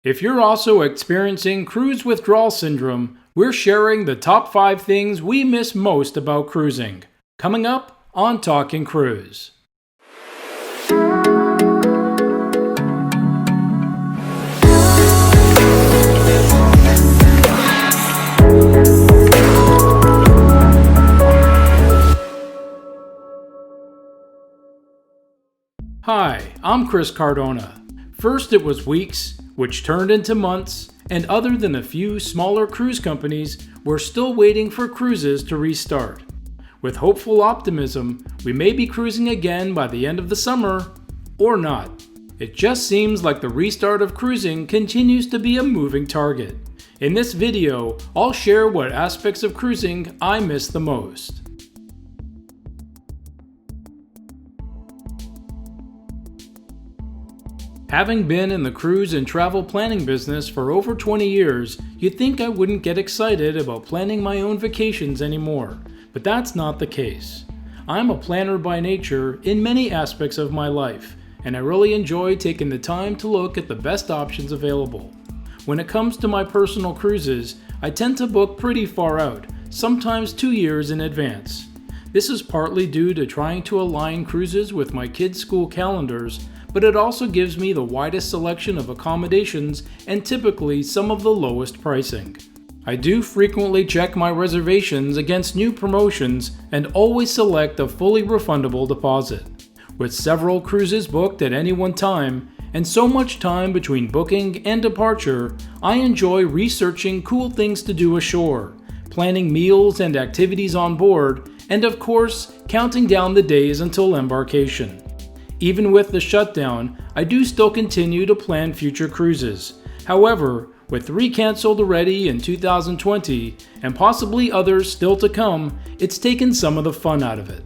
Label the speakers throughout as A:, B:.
A: If you're also experiencing cruise withdrawal syndrome, we're sharing the top 5 things we miss most about cruising. Coming up on Talking Cruise. Hi, I'm Chris Cardona. First it was weeks, which turned into months, and other than a few smaller cruise companies, we're still waiting for cruises to restart. With hopeful optimism, we may be cruising again by the end of the summer, or not. It just seems like the restart of cruising continues to be a moving target. In this video, I'll share what aspects of cruising I miss the most. Having been in the cruise and travel planning business for over 20 years, you'd think I wouldn't get excited about planning my own vacations anymore, but that's not the case. I'm a planner by nature in many aspects of my life, and I really enjoy taking the time to look at the best options available. When it comes to my personal cruises, I tend to book pretty far out, sometimes 2 years in advance. This is partly due to trying to align cruises with my kids' school calendars, but it also gives me the widest selection of accommodations and typically some of the lowest pricing. I do frequently check my reservations against new promotions and always select a fully refundable deposit. With several cruises booked at any one time, and so much time between booking and departure, I enjoy researching cool things to do ashore, planning meals and activities on board, and of course, counting down the days until embarkation. Even with the shutdown, I do still continue to plan future cruises. However, with 3 canceled already in 2020 and possibly others still to come, it's taken some of the fun out of it.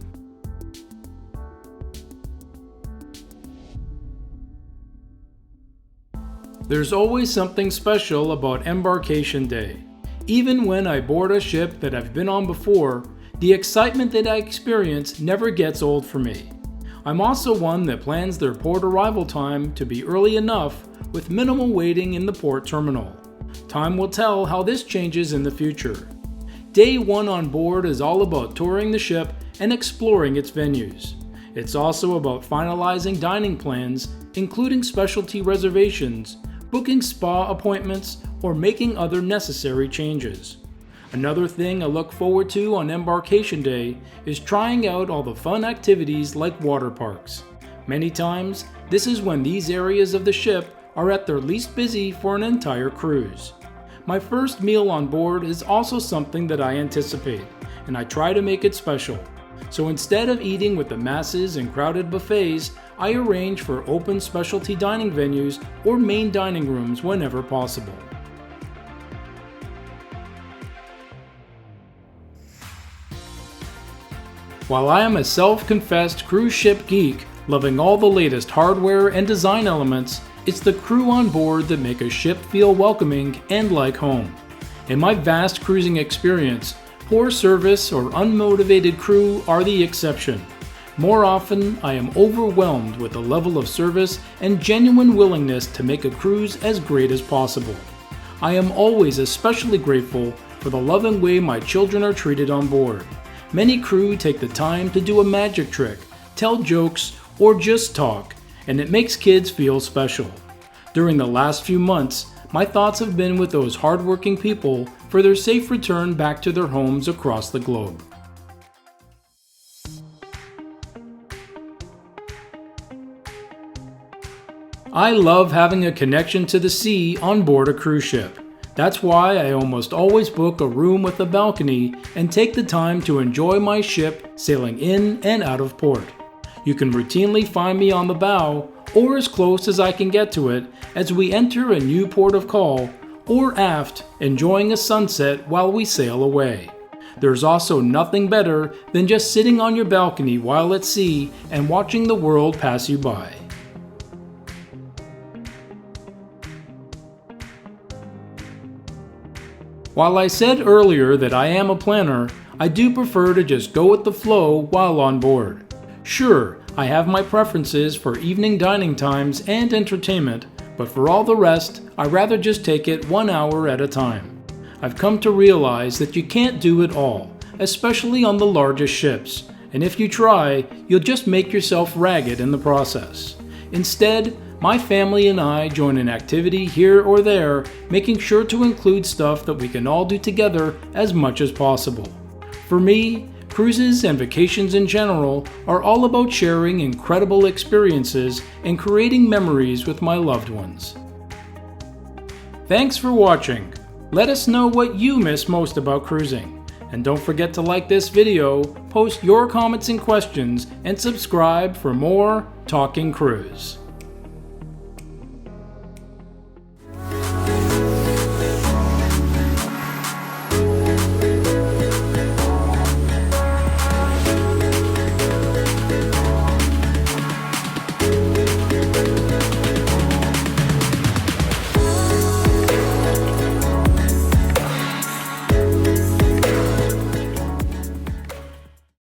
A: There's always something special about embarkation day. Even when I board a ship that I've been on before, the excitement that I experience never gets old for me. I'm also one that plans their port arrival time to be early enough with minimal waiting in the port terminal. Time will tell how this changes in the future. Day 1 on board is all about touring the ship and exploring its venues. It's also about finalizing dining plans, including specialty reservations, booking spa appointments, or making other necessary changes. Another thing I look forward to on embarkation day is trying out all the fun activities like water parks. Many times, this is when these areas of the ship are at their least busy for an entire cruise. My first meal on board is also something that I anticipate, and I try to make it special. So instead of eating with the masses and crowded buffets, I arrange for open specialty dining venues or main dining rooms whenever possible. While I am a self-confessed cruise ship geek, loving all the latest hardware and design elements, it's the crew on board that make a ship feel welcoming and like home. In my vast cruising experience, poor service or unmotivated crew are the exception. More often, I am overwhelmed with the level of service and genuine willingness to make a cruise as great as possible. I am always especially grateful for the loving way my children are treated on board. Many crew take the time to do a magic trick, tell jokes, or just talk, and it makes kids feel special. During the last few months, my thoughts have been with those hardworking people for their safe return back to their homes across the globe. I love having a connection to the sea on board a cruise ship. That's why I almost always book a room with a balcony and take the time to enjoy my ship sailing in and out of port. You can routinely find me on the bow, or as close as I can get to it, as we enter a new port of call, or aft, enjoying a sunset while we sail away. There's also nothing better than just sitting on your balcony while at sea and watching the world pass you by. While I said earlier that I am a planner, I do prefer to just go with the flow while on board. Sure, I have my preferences for evening dining times and entertainment, but for all the rest, I'd rather just take it 1 hour at a time. I've come to realize that you can't do it all, especially on the largest ships, and if you try, you'll just make yourself ragged in the process. Instead, my family and I join an activity here or there, making sure to include stuff that we can all do together as much as possible. For me, cruises and vacations in general are all about sharing incredible experiences and creating memories with my loved ones. Thanks for watching. Let us know what you miss most about cruising. And don't forget to like this video, post your comments and questions, and subscribe for more Talking Cruise.